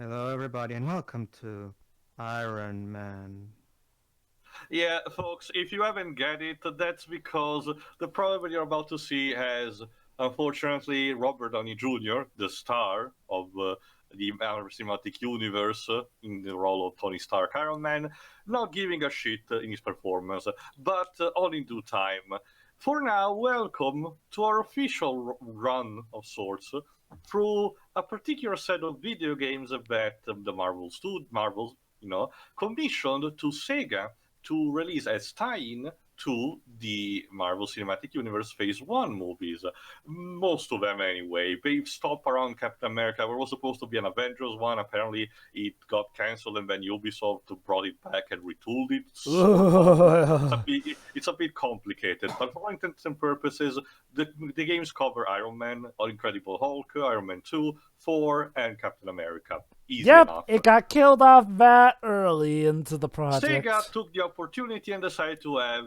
Hello, everybody, and welcome to Iron Man. Yeah, folks, if you haven't get it, that's because the problem you're about to see has, unfortunately, Robert Downey Jr., the star of the Marvel Cinematic Universe, in the role of Tony Stark Iron Man, not giving a shit in his performance, but all in due time. For now, welcome to our official run of sorts through a particular set of video games that the Marvel, commissioned to Sega to release as tie-in to the Marvel Cinematic Universe Phase 1 movies. Most of them, anyway. They stop around Captain America. There was supposed to be an Avengers one. Apparently, it got cancelled, and then Ubisoft brought it back and retooled it, sort of. It's a bit complicated, but for all intents and purposes, the games cover Iron Man, Incredible Hulk, Iron Man 2, 4, and Captain America. Easy Yep, enough. it got killed off that early into the Sega project. took the opportunity and decided to have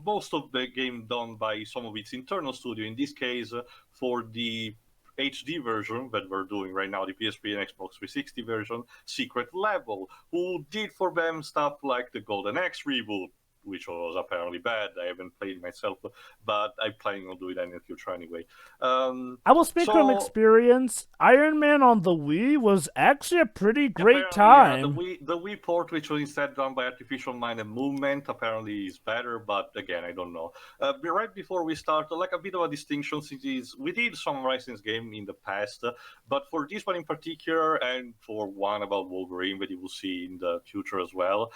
most of the game done by some of its internal studio. In this case, for the HD version that we're doing right now, the PS3 and Xbox 360 version, Secret Level, who did for them stuff like the Golden Axe reboot, which was apparently bad. I haven't played it myself, but I'm planning on doing that in the future anyway. I will speak from So experience. Iron Man on the Wii was actually a pretty great apparently, yeah, the time. Wii port, which was instead done by artificial mind and movement, apparently is better. But again, I don't know. Right before we start, like a bit of a distinction, since we did some licensed game in the past, but for this one in particular, and for one about Wolverine that you will see in the future as well,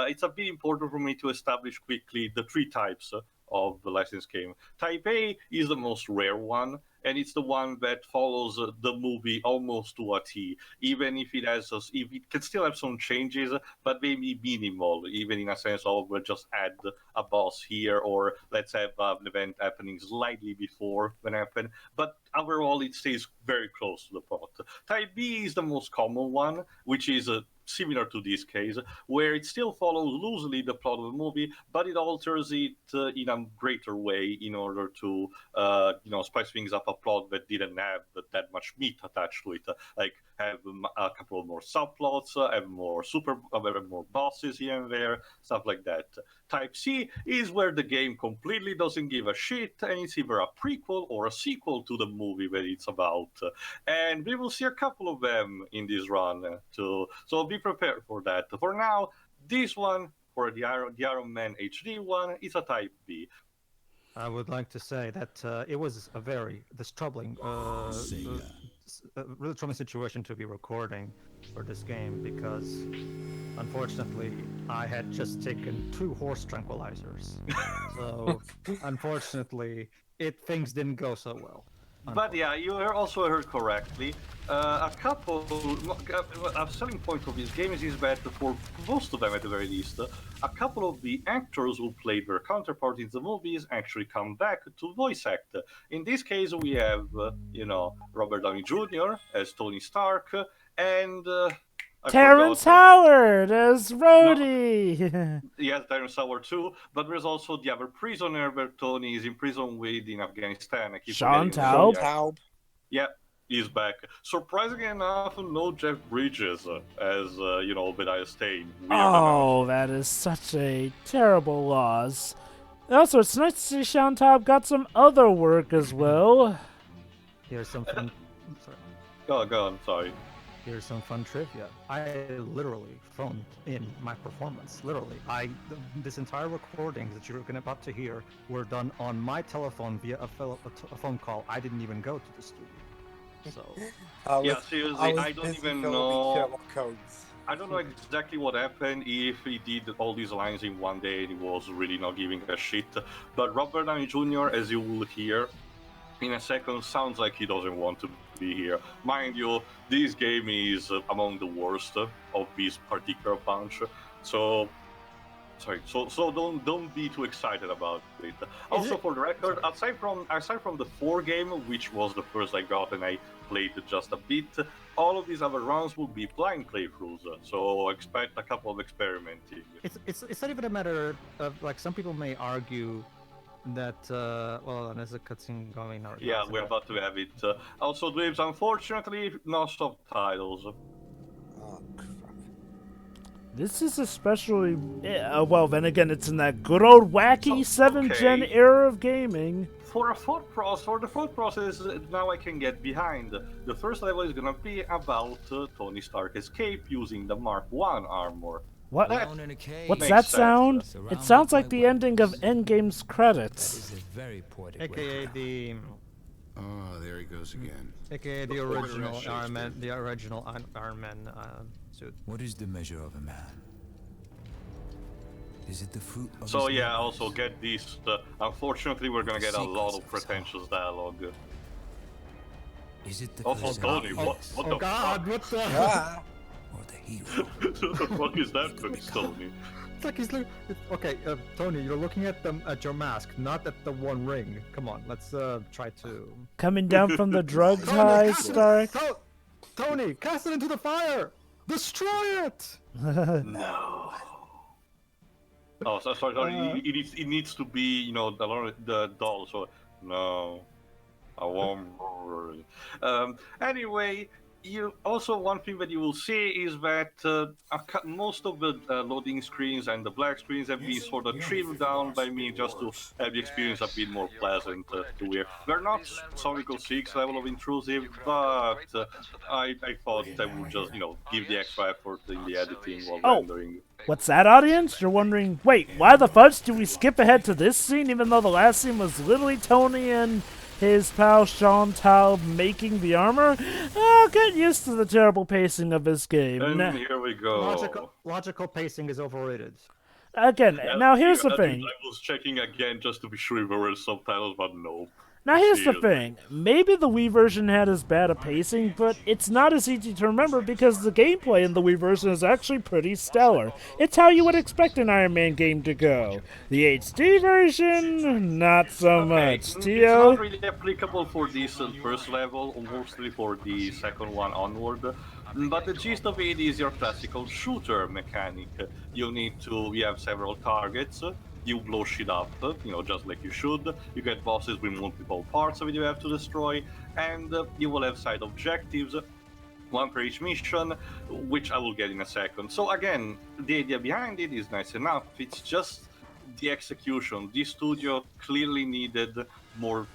it's a bit important for me to establish quickly the three types of the licensed game. Type A is the most rare one, and it's the one that follows the movie almost to a T, even if if it can still have some changes, but maybe minimal, even in a sense of we'll just add a boss here, or let's have an event happening slightly before when happen. But overall, it stays very close to the plot. Type B is the most common one, which is similar to this case, where it still follows loosely the plot of the movie, but it alters it in a greater way in order to, spice things up a plot that didn't have that much meat attached to it. Like have a couple of more subplots, have more bosses here and there, stuff like that. Type C is where the game completely doesn't give a shit, and it's either a prequel or a sequel to the movie that it's about. And we will see a couple of them in this run too. So be prepared for that. For now, this one for the Iron Man HD one is a Type B. I would like to say that it was this troubling, really troubling situation to be recording for this game because, unfortunately, I had just taken 2 horse tranquilizers. So, unfortunately, things didn't go so well. But yeah, you also heard correctly. A selling point of this game is that for most of them, at the very least, a couple of the actors who played their counterpart in the movies actually come back to voice act. In this case, we have, Robert Downey Jr. as Tony Stark, and I Terrence forgot. Howard as No, Rhodey. yes, there's Sour too, but there's also the other prisoner that Tony is in prison with in Afghanistan. I keep Sean forgetting the name of Sean the Taub. actor. Taub. Yeah, he's back. Surprisingly enough, no Jeff Bridges as Obadiah Stane. Weird enough. Oh, that is such a terrible loss. Also, it's nice to see Sean Taub got some other work as well. Here's some fun. Sorry. Go on. Sorry. Here's some fun trivia. I literally phoned in my performance. Literally, this entire recording that you're about to hear were done on my telephone via a phone call. I didn't even go to the studio. So Yeah, seriously, I don't busy even filming know. Sherlock Holmes. I don't know exactly what happened if he did all these lines in one day and he was really not giving a shit. But Robert Downey Jr., as you will hear in a second, sounds like he doesn't want to be here. Mind you, this game is among the worst of this particular bunch. So sorry, so don't be too excited about it. Also, for the record, aside from the 4 game, which was the first I got and I played just a bit, all of these other runs will be blind playthroughs. So expect a couple of experimenting. it's not even a matter of, like, some people may argue that well, there's a cutscene going on. Yeah, we're about to have it. Also, Dweebs, unfortunately, no subtitles. Oh, crap. This is especially well. Then again, it's in that good old wacky 7th gen era of gaming. For the thought process, now I can get behind. The first level is gonna be about Tony Stark escape using the Mark I armor. What? Alone in a cave. What's Makes that sense. sound? It Surrounded sounds like by the ending of weapons. Endgame's That credits. is a very poetic way to AKA go. the Oh, there he goes again. AKA the Before the original rest Iron Man, Shakespeare. the original Iron Man suit. What is the measure of a man? Is it the fruit of So his yeah, labors? also get these. Unfortunately, we're gonna get a lot of pretentious dialogue. Is it the Oh, physical Tony, weakness what the God, what the? Ah, or the hero? What the fuck is that, Tony? It's like he's okay, Tony, you're looking at your mask, not at the One Ring. Come on, let's try to. Coming down from the drugs high, Stark. Tony, cast it into the fire. Destroy it. No. Oh, sorry. It needs to be, you know, the doll. So no, I won't. Anyway, one thing that you will see is that most of the loading screens and the black screens have been sort of trimmed down by me just to have the experience a bit more pleasant to wear. They're not Sonic 06 level of intrusive, but I thought I would just, you know, give the extra effort in the editing while rendering. What's that, audience? You're wondering, wait, why the fudge do we skip ahead to this scene even though the last scene was literally Tony and his pal Chantal making the armor? Oh, get used to the terrible pacing of this game. And here we go. Logical pacing is overrated. Again, now here's the thing. I was checking again just to be sure there were subtitles, but no. Now here's the Seriously. thing. Maybe the Wii version had as bad a pacing, but it's not as easy to remember because the gameplay in the Wii version is actually pretty stellar. It's how you would expect an Iron Man game to go. The HD version, not so much. It's Tio? not really applicable for this first level, or mostly for the second one onward. But the gist of it is your classical shooter mechanic. You have several targets. You blow shit up, you know, just like you should. You get bosses with multiple parts of it you have to destroy, and you will have side objectives, one for each mission, which I will get in a second. So again, the idea behind it is nice enough. It's just the execution. This studio clearly needed more.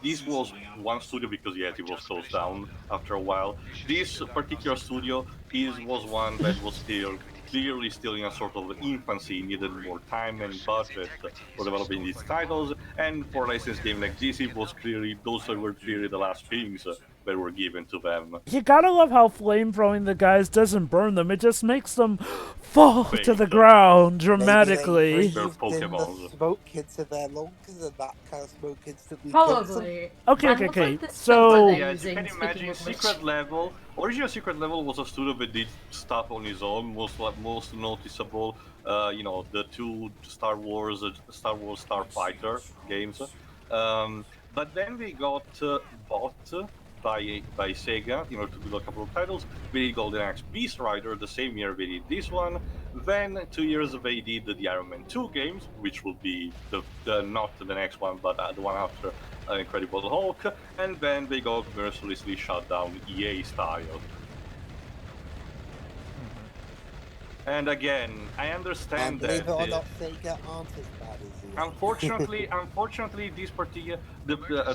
This was one studio because yet it was closed down after a while. This particular studio was one that was clearly still in a sort of infancy, needed more time and budget for developing these titles, and for a licensed game like this, those were clearly the last things that were given to them. You gotta love how flame throwing the guys doesn't burn them, it just makes them fall to the ground dramatically. They're The Pokemon. smoke into their lungs and that kind of smoke instantly kills them. Probably. Okay, And okay, what's like the so- stuff they're Yeah, you using, can speaking imagine of which? Secret Level. Original Secret Level was a studio that did stuff on his own. Most noticeable, the two Star Wars Starfighter games. But then we got bought by SEGA in order to do a couple of titles. We did Golden Axe Beast Rider the same year we did this one. Then 2 years they did the Iron Man 2 games, which will be not the next one, but the one after Incredible Hulk. And then they got mercilessly shut down EA style. And again, I understand And believe it or that. not, Sega aren't as bad as Unfortunately, this particular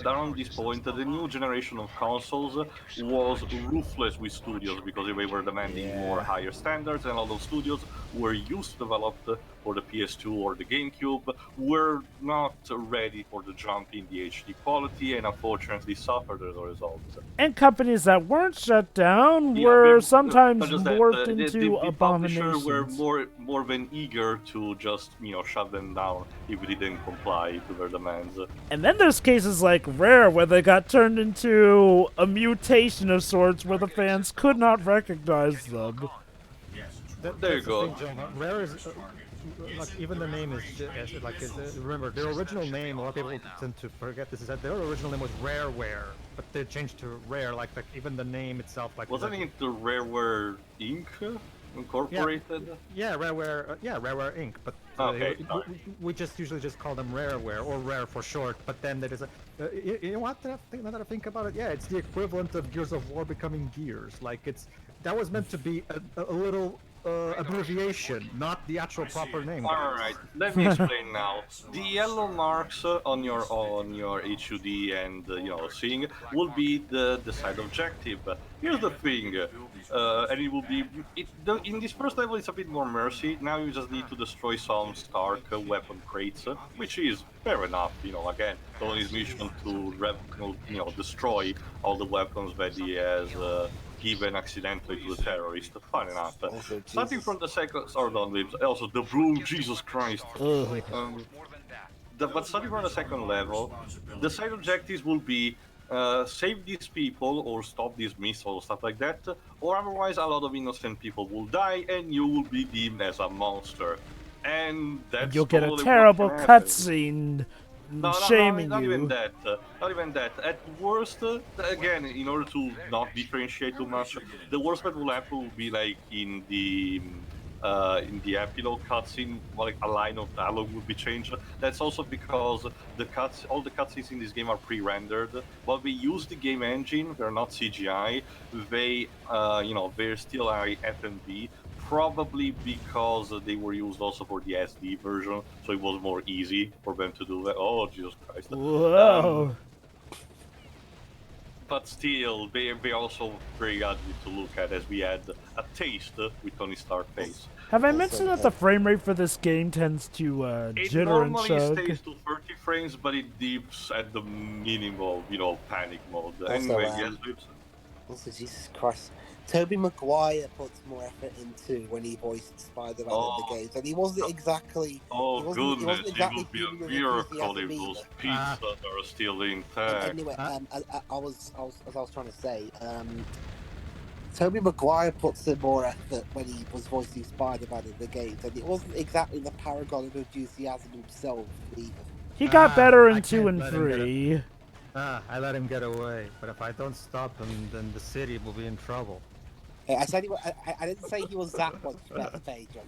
around this point, the new generation of consoles was ruthless with studios because they were demanding more higher standards, and a lot of studios were used to develop for the PS2 or the GameCube were not ready for the jump in the HD quality, and unfortunately suffered as a result. And companies that weren't shut down Yeah, were but sometimes just that, morphed the into publisher were abominations. more than eager to just shut them down if they didn't comply to their demands. And then there's cases like Rare where they got turned into a mutation of sorts where the fans could not recognize them. There you go. Rare is like even the name is remember their original name. A lot of people tend to forget this. Is that their original name was Rareware, but they changed to Rare. Like even the name itself, like Wasn't it the Rareware Inc. Incorporated? Yeah, Rareware. Rareware Inc. But Okay, we just usually just call them Rareware or Rare for short. But then there is a you know what? Now that I think about it, yeah, it's the equivalent of Gears of War becoming Gears. Like it's That was meant to be a little abbreviation, not the actual proper name. All right, let me explain now. The yellow marks on your HUD and seeing will be the side objective. Here's the thing, and it will be in this first level it's a bit more mercy. Now you just need to destroy some Stark weapon crates, which is fair enough. Again, Tony's mission to destroy all the weapons that he has. Given accidentally to the terrorist. Fun enough. Also, Starting Jesus. from the second, or don't leave. Also, the broom, Jesus Christ. But starting from the second level, the side objectives will be save these people or stop these missiles, stuff like that, or otherwise a lot of innocent people will die and you will be deemed as a monster. And that's You'll get a totally terrible what can happen. cutscene No, shaming not you. even that. Not even that. At worst, again, in order to not differentiate too much, the worst that will happen will be like in the epilogue cutscene, like a line of dialogue will be changed. That's also because all the cutscenes in this game are pre-rendered. While we use the game engine, they're not CGI. They're still FMV. Probably because they were used also for the SD version, so it was more easy for them to do that. Oh, Jesus Christ. Whoa. But still, they're also very ugly to look at, as we had a taste with Tony Stark's face. Have I mentioned that the frame rate for this game tends to It jitter and normally chug? stays to 30 frames, but it dips at the minimum, panic mode. Also, Anyway, yes, Lips. Also, Jesus Christ. Tobey Maguire puts more effort into when he voiced Spider-Man in the games, and he wasn't exactly. Oh, he wasn't goodness, exactly it would be a beaming with miracle if enthusiasm those either. pizza are still intact. Anyway, I was trying to say, Tobey Maguire puts in more effort when he was voicing Spider-Man in the games, and it wasn't exactly the paragon of enthusiasm himself either. He got better in I 2 can't and let him get 3. I let him get away, but if I don't stop him, then the city will be in trouble. I said I didn't say he was that much better, Pedro.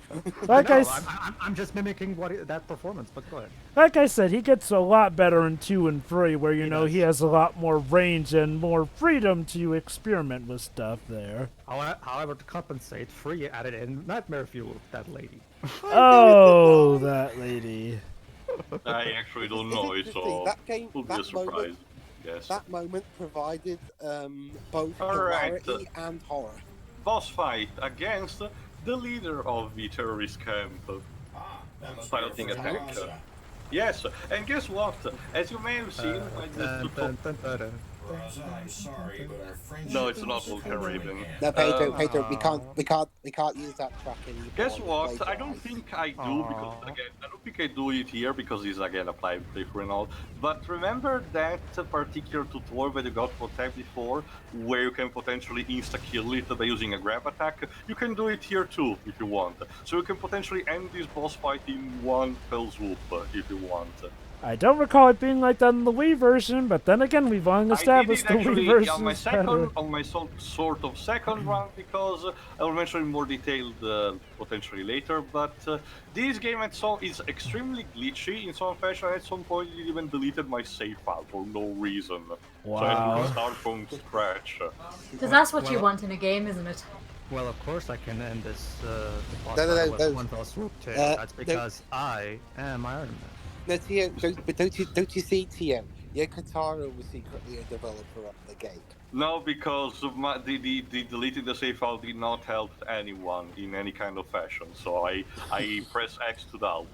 Like No, I, s- I'm just mimicking that performance, but go ahead. like I said, he gets a lot better in 2 and 3, where He he does. has a lot more range and more freedom to experiment with stuff there. However, to compensate, Free added in Nightmare Fuel with that lady. Oh, that lady. I actually don't It's know, interesting, so that game, it'll be a that surprise. moment, Yes. that moment provided both All right. hilarity and horror. Boss fight against the leader of the terrorist camp. Piloting attack. Yes, and guess what? As you may have seen, I'm sorry, but our friendship no, it's not Vulcan Raven. No, Pedro, we can't use that track anymore. Guess what? Later I don't on. think I do because again, I don't think I do it here because it's again a private playthrough and all. But remember that particular tutorial that you got for tab before, where you can potentially insta-kill it by using a grab attack? You can do it here too if you want. So you can potentially end this boss fight in one fell swoop if you want. I don't recall it being like that in the Wii version, but then again, we've long established the I did it Wii actually version on my is better. second, on my sort of second run, because I will mention in more detail potentially later. But this game is extremely glitchy in some fashion. At some point, it even deleted my save file for no reason. So I had Wow. to start from scratch. Because that's what you Well- want in a game, isn't it? Well, of course I can end this boss No, battle with no. one fell swoop tail. That's no. because I am Iron Man. No, Tio, don't you see, Tio? Yakataro was secretly a developer of the game. No, because the deleting the save file did not help anyone in any kind of fashion. So I press X to doubt.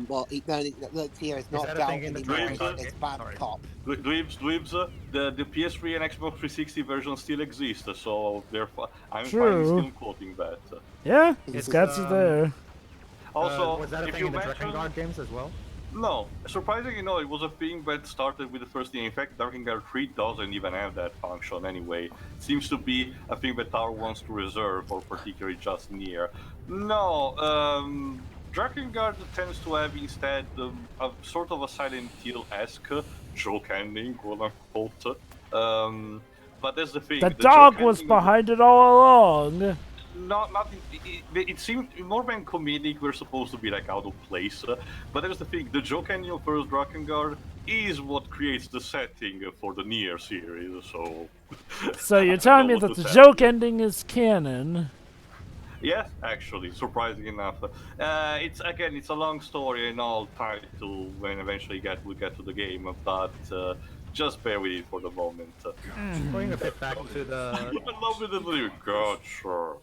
Well, no, Tio, it's not that a doubt thing in the anymore. Dragon Ball? It's bad Sorry. cop. Dweebs, the PS3 and Xbox 360 version still exist, so therefore I'm True. fine still quoting that. Yeah, It's, it's got you there. Also, was that a if thing you in the mention... Drakengard games as well? No, surprisingly no, it was a thing that started with the first thing. In fact, Drakengard 3 doesn't even have that function anyway. It seems to be a thing that Tower wants to reserve, or particularly just near. No, Drakengard tends to have instead a sort of a Silent Hill-esque joke ending, quote-unquote. But that's the thing. The joke dog was ending- behind it all along. It seemed more than comedic. We're supposed to be like out of place, but there's the thing: the joke ending of first Drakengard is what creates the setting for the Nier series. So, So you're I telling don't me know that what the to tell joke you. ending is canon? Yes, actually, surprising enough. It's a long story and all tied to when eventually we get to the game, but just bear with it for the moment. Going a bit back to the I love it that you got sure.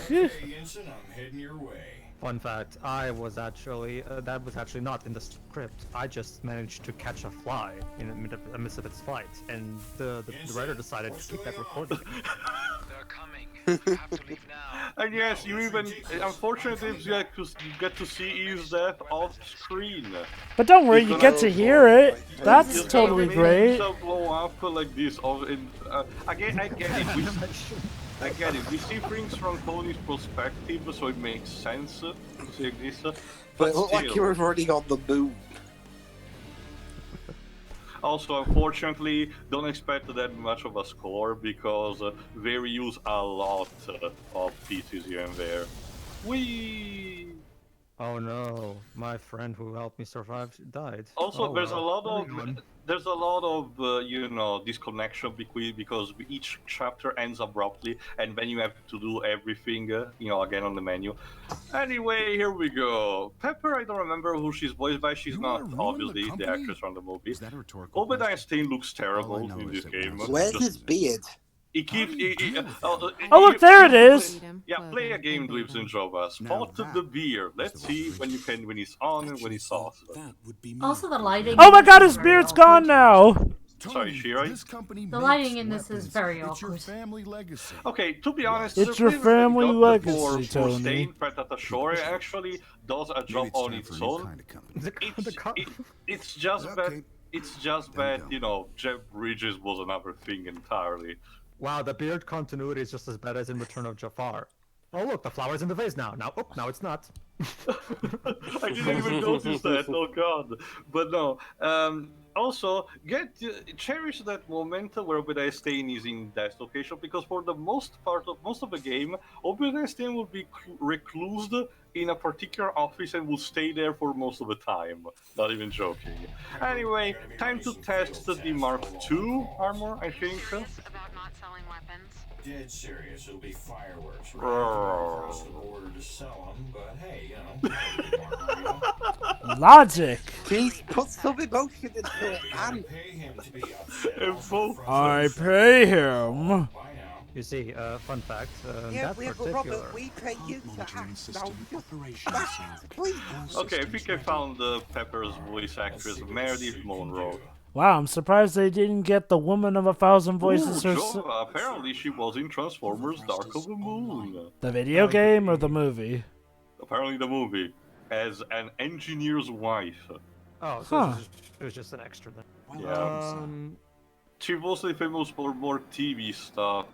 Okay, Ensign, I'm heading your way. fun fact, I was actually that was actually not in the script. I just managed to catch a fly in the midst of its flight, and the writer decided to keep that recording. They're coming. You have to leave now. And yes, you even unfortunately you get to see Eve's death off screen. But don't worry, He's you gonna- get to hear it. That's He's totally gonna great. himself blow up like this. Again, I get it. I get it. We see things from Tony's perspective, so it makes sense to see this. But it looked like still. you were running on the moon. Also, unfortunately, don't expect that much of a score because they reuse a lot of pieces here and there. Whee! Oh no, my friend who helped me survive died. Also, Oh, there's well. a lot of Everyone. disconnection because each chapter ends abruptly, and then you have to do everything again on the menu. Anyway, here we go. Pepper, I don't remember who she's voiced by. She's You not wanna ruin the obviously the company? actress from the movie. Is that a rhetorical Obadiah question? Stane looks All I terrible know in is this it game. was- Where's Just- his beard? He keeps. do you deal with that? Oh, look, there it is. Yeah, play a game, Dweebs and Jova. Spot that the beer. Let's is the see one when he's on and when he's off. Also, the lighting. Oh my in this god, is his very beard's awkward. gone now. Sorry, Tony, Shirai? this company The makes lighting in this is weapons. very It's your awkward. family legacy. Okay, to be honest, It's the your flavor that family got legacy, for Tony. Stain Predator Shore actually does a Maybe job it's on time its for a new own. kind of company. It's just that Okay. that Jeff Bridges was another thing entirely. Wow, the beard continuity is just as bad as in Return of Jafar. Oh look, the flower's in the vase now. Now it's not. I didn't even notice that. Oh god! But no. Also, cherish that moment where Obadiah Stane is in that location because for the most of the game, Obadiah Stane will be reclused in a particular office and will stay there for most of the time. Not even joking. Anyway, time to test the Mark II armor. I think. About not selling weapons. Dead serious. It'll be fireworks. Right? Across the border to sell them, but hey, Logic. Please put some emotion into it, I and pay him to be upset. I pay him. Bye now. You see, fun fact, yeah, that but particular... Robert, we pay you to act. Now just please. Okay, I think I found Pepper's voice actress, Meredith Monroe. Wow, I'm surprised they didn't get the woman of 1,000 voices Ooh, herself. Jova, apparently she was in Transformers Dark of the Moon. The video game or the movie? Apparently the movie. As an engineer's wife. Oh, so it was just an extra then. Yeah. She was mostly famous for more TV stuff.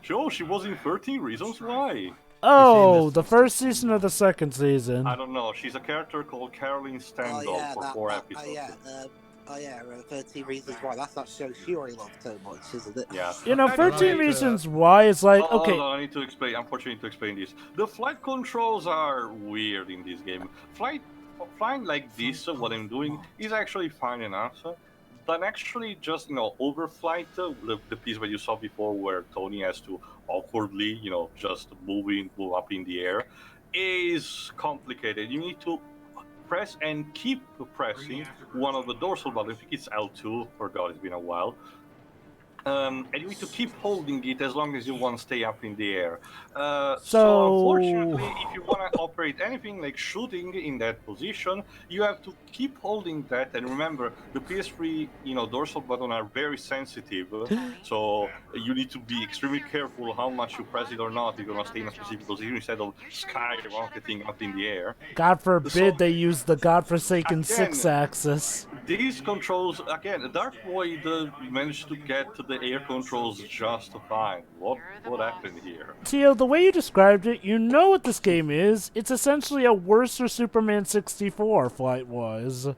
She was in 13 Reasons Why. Oh, the first season or the second season? I don't know. She's a character called Caroline Standoff for 4 episodes. 13 Reasons Why. That's that show she already loved so much, isn't it? Yeah. You know, I 13 like, Reasons Why is like, Hold okay. on, I need to explain. Unfortunately, I need to explain this. The flight controls are weird in this game. Flying like this, what I'm doing, is actually fine enough. But actually, just overflight, the piece that you saw before, where Tony has to awkwardly, just move up in the air, is complicated. You need to press and keep pressing one of the dorsal buttons. I think it's L2. Forgot, it's been a while. And you need to keep holding it as long as you want to stay up in the air. So unfortunately, if you want to operate anything like shooting in that position, you have to keep holding that. And remember, the PS3, dorsal button are very sensitive. So you need to be extremely careful how much you press it or not. You're gonna stay in a specific position instead of skyrocketing up in the air. God forbid they use the godforsaken 6-axis. These controls, again, Dark Void managed to get the air controls just fine. What happened here? Tio, the way you described it, you know what this game is. It's essentially a worser Superman 64 flight-wise.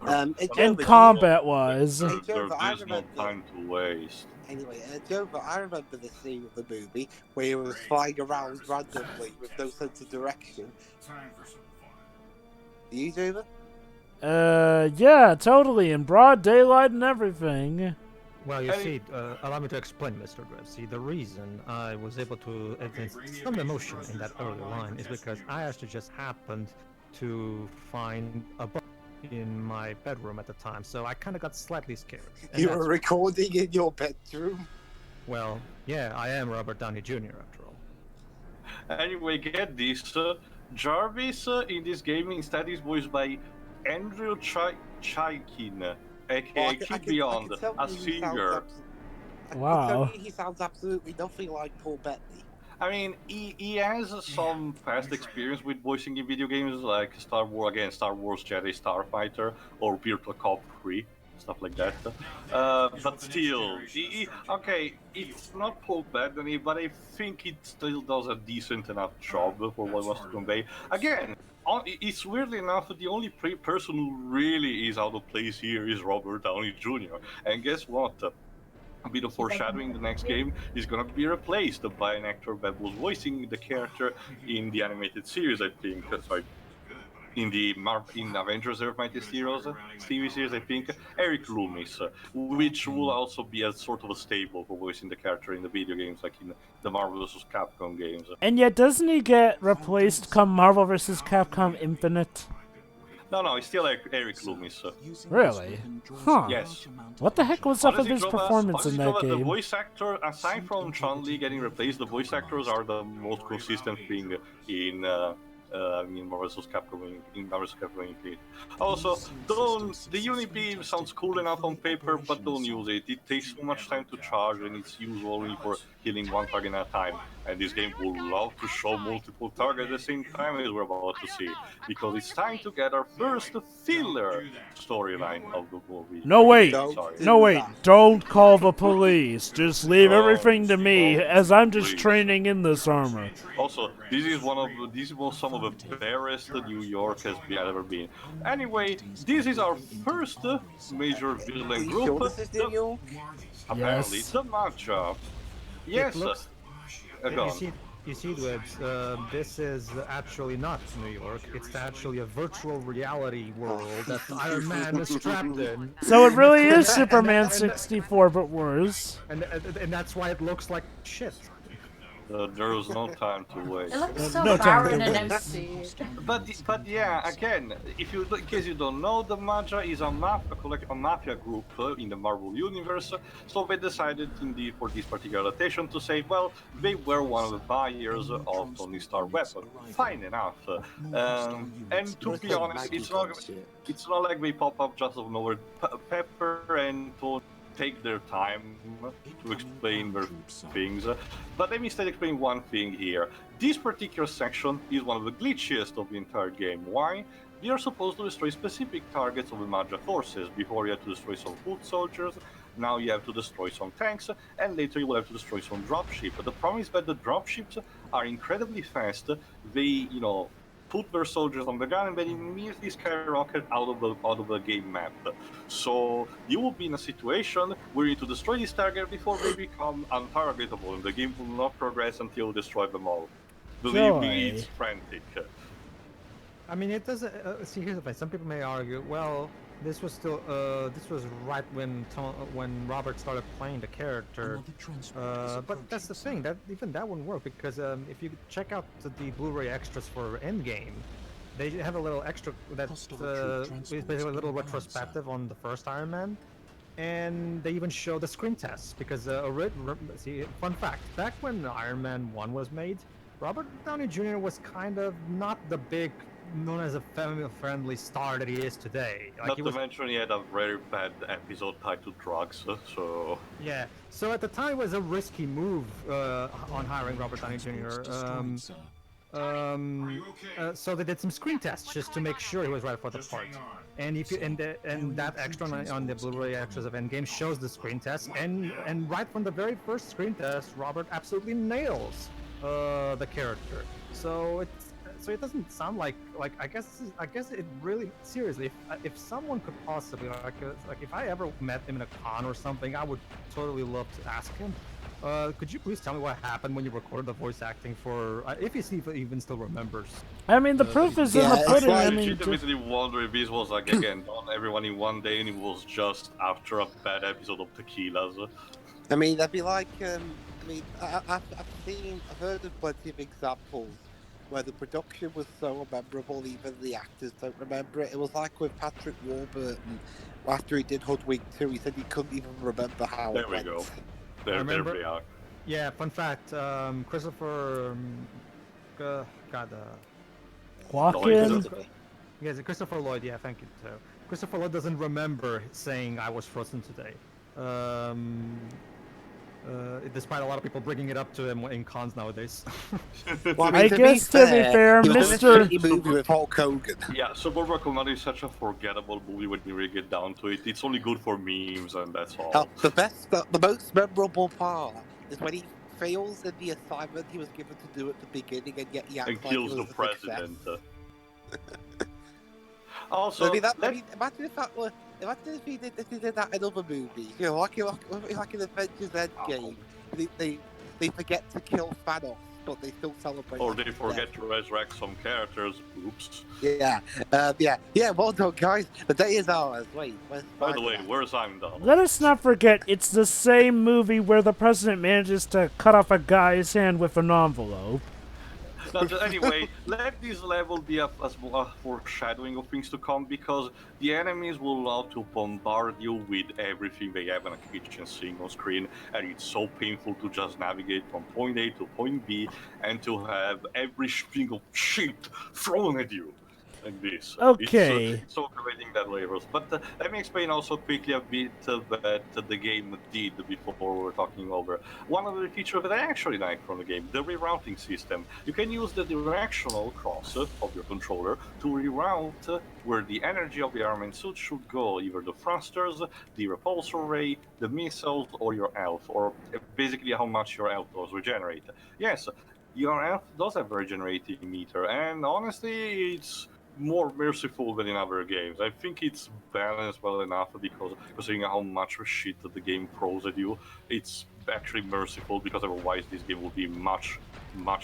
And combat-wise. There's no time to waste. Anyway, Jova, I remember the scene of the movie where he was flying around randomly with no sense of direction. Time for some fun. Do you, Jova? Yeah, totally, in broad daylight and everything. Well, you see, allow me to explain, Mr. Griff. See, the reason I was able to evince some emotion in that early line is because I actually just happened to find a book in my bedroom at the time, so I kind of got slightly scared. You were recording in your bedroom? Well, yeah, I am Robert Downey Jr. after all. Anyway, get this. Jarvis in this game instead is voiced by Andrew Chaikin, aka Kid Beyond, a singer. Wow. He sounds absolutely nothing like Paul Bettany. I mean, he has some past experience with voicing in video games like Star Wars Jedi Starfighter, or Virtual Cop 3, stuff like that. But still, okay, it's not Paul Bettany, but I think it still does a decent enough job for what it wants to convey. Again, it's weirdly enough, the only person who really is out of place here is Robert Downey Jr. And guess what? A bit of foreshadowing, the next game is gonna be replaced by an actor that was voicing the character in the animated series, I think. Sorry, in Avengers Earth Mightiest Heroes TV series, I think, Eric Loomis, which will also be a sort of a staple for voicing the character in the video games, like in the Marvel vs. Capcom games. And yet, doesn't he get replaced come Marvel vs. Capcom Infinite? No, it's still Eric Loomis. Really? Huh. Yes. What the heck was up with his Honestly, performance in that The game? voice actor, aside from Chun-Li getting replaced, the voice actors are the most consistent thing in Marvel vs. Capcom Infinite. Also, the Unibeam sounds cool enough on paper, but don't use it. It takes so much time to charge, and it's used only for killing one target at a time. And this game would love to show multiple targets at the same time, as we're about to see, because it's time to get our first filler storyline of the movie. No, wait. Sorry. No, wait. Don't call the police. Just leave everything to me, as I'm just training in this armor. Also, this is some of the barest New York has ever been. Anyway, this is our first major villain group. Sure this is New York? Apparently, Yes. the matchup. Yes. You see, Dwebs, this is actually not New York. It's actually a virtual reality world that Iron Man is trapped in. So it really is Superman 64, but worse. And that's why it looks like shit. There was no time to wait. It looks so No time barren to and waste. empty. But yeah, again, in case you don't know, the Mafia is a mafia group in the Marvel universe. So they decided, indeed, for this particular adaptation, to say, well, they were one of the buyers of Tony Stark weapon. Fine enough. And to be honest, it's not like they pop up just out of nowhere. Pepper and Tony take their time to explain their things, but let me instead explain one thing here. This particular section is one of the glitchiest of the entire game. Why? We are supposed to destroy specific targets of the Maja forces. Before you have to destroy some foot soldiers, now you have to destroy some tanks, and later you will have to destroy some dropships. But the problem is that the dropships are incredibly fast. They, put their soldiers on the ground and then immediately skyrocket out of the game map. So you will be in a situation where you need to destroy this target before they become untargetable, and the game will not progress until you destroy them all. Believe me, it's frantic. I mean, it doesn't. See, here's the thing. Some people may argue, well, this was right when Robert started playing the character. But that's the thing. That even that wouldn't work, because if you check out the Blu-ray extras for Endgame, they have a little extra that's basically a little retrospective on the first Iron Man, and they even show the screen tests. Because see, fun fact: back when Iron Man 1 was made, Robert Downey Jr. was kind of not the big, known as a family-friendly star that he is today. Not to mention he had a very bad episode tied to drugs, so... Yeah, so at the time it was a risky move on hiring Robert Downey Jr. So they did some screen tests just to make sure he was right for the part. And if you and that extra on the Blu-ray extras of Endgame shows the screen test, and right from the very first screen test, Robert absolutely nails the character. So it doesn't sound like I guess it really, seriously, if someone could possibly like if I ever met him in a con or something, I would totally love to ask him, Could you please tell me what happened when you recorded the voice acting for? If he even still remembers. I mean, the proof is in the it's pudding. like- I I mean, legitimately wonder if this was like again on everyone in one day, and it was just after a bad episode of Tequilas. I mean, that'd be like, I've heard of plenty of examples where the production was so memorable, even the actors don't remember it. It was like with Patrick Warburton, after he did Hoodwink 2, he said he couldn't even remember how There it we went. go. There remember- we are. Yeah, fun fact. Christopher. Walken. Yes, Christopher Lloyd. Yeah, thank you. So Christopher Lloyd doesn't remember saying I was frozen today. Despite a lot of people bringing it up to him in cons nowadays. Well, I guess to be fair, he was in a Mr. shitty movie with Hulk Hogan. Yeah, Suburban Commando is such a forgettable movie when you really get down to it. It's only good for memes, and that's all. Hell, the most memorable part is when he fails in the assignment he was given to do at the beginning, and yet he acts And like kills it the was a success. president. Also, Imagine if he did that in other movies. You know, like in Avengers Endgame, they forget to kill Thanos, but they still celebrate. or his they forget death. to resurrect some characters. Oops. Yeah, well done, guys. The day is ours. Wait, where's By the way, Spider-Man? where's Heimdall? Let us not forget, it's the same movie where the president manages to cut off a guy's hand with an envelope. Anyway, let this level be a foreshadowing of things to come, because the enemies will love to bombard you with everything they have in a kitchen sink on screen, and it's so painful to just navigate from point A to point B and to have every single shit thrown at you. Like this. Okay. It's so creating that levels. But let me explain also quickly a bit that the game did before we were talking over. One of the features that I actually like from the game, the rerouting system. You can use the directional cross of your controller to reroute where the energy of the armament suit should go, either the thrusters, the repulsor ray, the missiles, or your health, or basically how much your health does regenerate. Yes, your health does have a regenerating meter, and honestly, it's more merciful than in other games. I think it's balanced well enough, because considering how much shit that the game throws at you, it's actually merciful, because otherwise this game would be much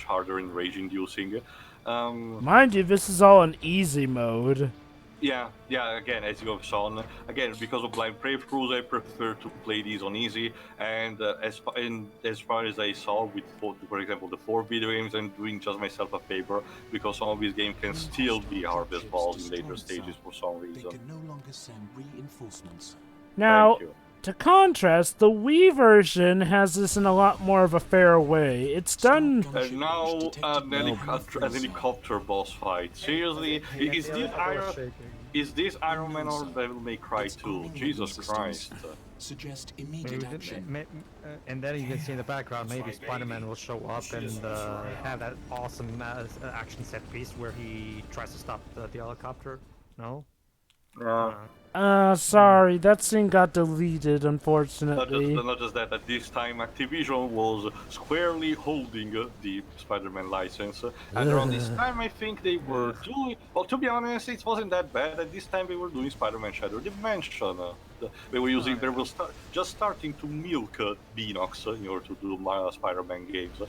harder and rage-inducing. Mind you, this is all in easy mode. Yeah, again, as you have shown, again, because of blind playthroughs, I prefer to play these on easy, and as far as I saw with, for example, the 4 video games, I'm doing just myself a favor, because some of these games can still be hard as balls in later stages for some reason. They can no longer send reinforcements. Now, Thank you. to contrast, the Wii version has this in a lot more of a fair way. It's done... And now an helicopter boss fight. Seriously, is this Iron Man or Devil May Cry 2? Jesus Christ. Suggest immediate action. And then you can see in the background, maybe Spider-Man will show up and have that awesome action set piece where he tries to stop the helicopter. No? Sorry, that scene got deleted, unfortunately. Not just that, at this time Activision was squarely holding the Spider-Man license. And around this time I think they were doing... Well, to be honest, it wasn't that bad. At this time they were doing Spider-Man Shadow Dimension. They were using... They were just starting to milk Beanox in order to do Spider-Man games.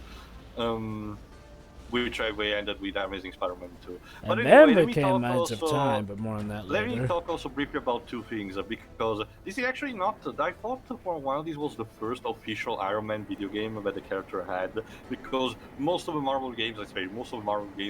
Which I ended with Amazing Spider-Man 2. But And anyway, then became Minds of Time, but more on that Let me later. talk also briefly about 2 things, because this is actually not... I thought for a while this was the first official Iron Man video game that the character had, because most of the Marvel games,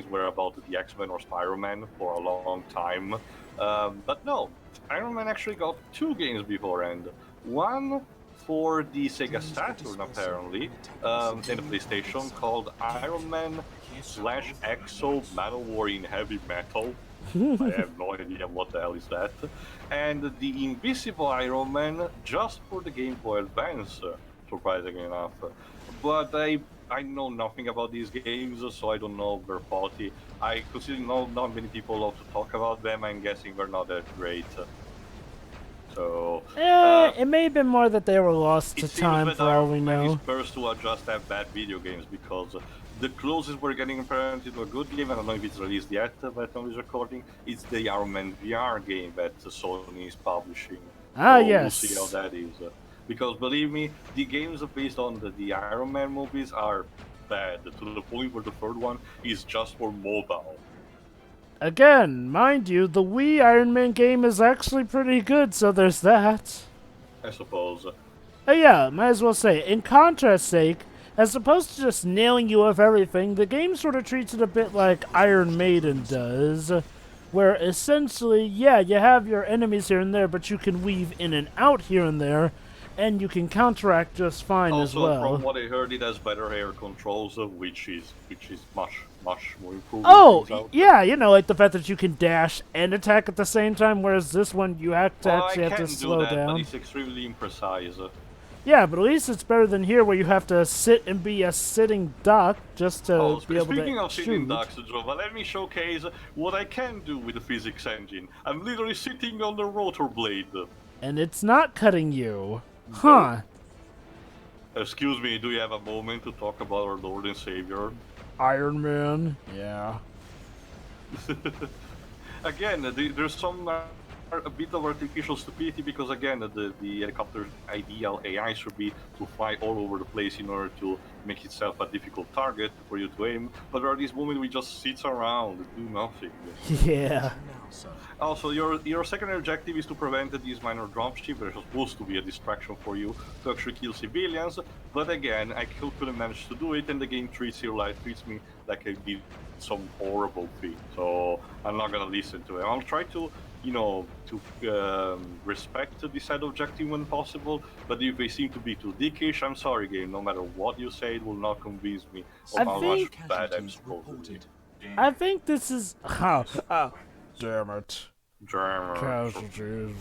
were about the X-Men or Spider-Man for a long time. But no, Iron Man actually got 2 games beforehand. One for the SEGA Saturn, apparently, and the PlayStation, called Iron Man /Exo Battle War in Heavy Metal. I have no idea what the hell is that. And the Invisible Iron Man just for the Game Boy Advance, surprisingly enough. But I know nothing about these games, so I don't know their quality. I consider not many people love to talk about them. I'm guessing they're not that great. So, it may have been more that they were lost to time for all we know. It's first to adjust have bad video games, because the closest we're getting apparently to a good game, I don't know if it's released yet by time this recording, it's the Iron Man VR game that Sony is publishing. Ah, So yes. We'll see how that is. because believe me, the games based on the Iron Man movies are bad to the point where the third one is just for mobile. Again, mind you, the Wii Iron Man game is actually pretty good, so there's that. I suppose. Yeah, might as well say, in contrast's sake, as opposed to just nailing you with everything, the game sort of treats it a bit like Iron Maiden does, where essentially, yeah, you have your enemies here and there, but you can weave in and out here and there, and you can counteract just fine as well. Also, from what I heard, it has better air controls, which is much more improved. Oh, yeah, you know, like the fact that you can dash and attack at the same time, whereas this one you have to actually have to slow I can do that, down. but it's extremely imprecise. Yeah, but at least it's better than here where you have to sit and be a sitting duck just to be able to Speaking of shoot. sitting ducks, Jova, let me showcase what I can do with the physics engine. I'm literally sitting on the rotor blade. And it's not cutting you. Huh. Excuse me, do you have a moment to talk about our Lord and Savior? Iron Man? Yeah. Again, there's some a bit of artificial stupidity because again, the helicopter's ideal AI should be to fly all over the place in order to make itself a difficult target for you to aim. But at this moment, we just sit around and do nothing. Yeah. Also, your secondary objective is to prevent these minor dropships. They're supposed to be a distraction for you to actually kill civilians. But again, I couldn't manage to do it, and the game treats me like I did some horrible thing. So I'm not gonna listen to it. I'll try to, respect the side objective when possible. But if they seem to be too dickish, I'm sorry, game. No matter what you say, it will not convince me of how much bad I'm supposed to be. I think this is... damn it. Casualties.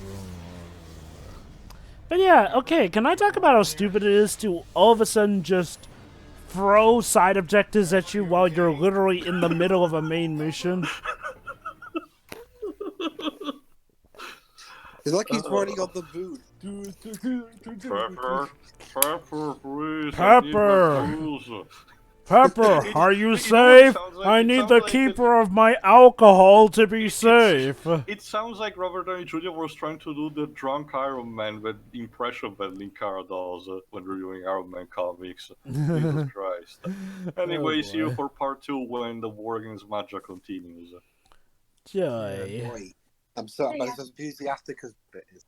But yeah, okay, can I talk about how stupid it is to all of a sudden just throw side objectives at you while you're literally in the middle of a main mission? It's like he's running on the moon. Pepper, are you safe? I need the keeper of my alcohol to be safe. It sounds like Robert Downey Jr. was trying to do the drunk Iron Man with impression that Linkara does when reviewing Iron Man comics. Jesus Christ. Anyway, see you for part 2 when the war against Maja continues. Joy. Boy, I'm so about as enthusiastic as it is.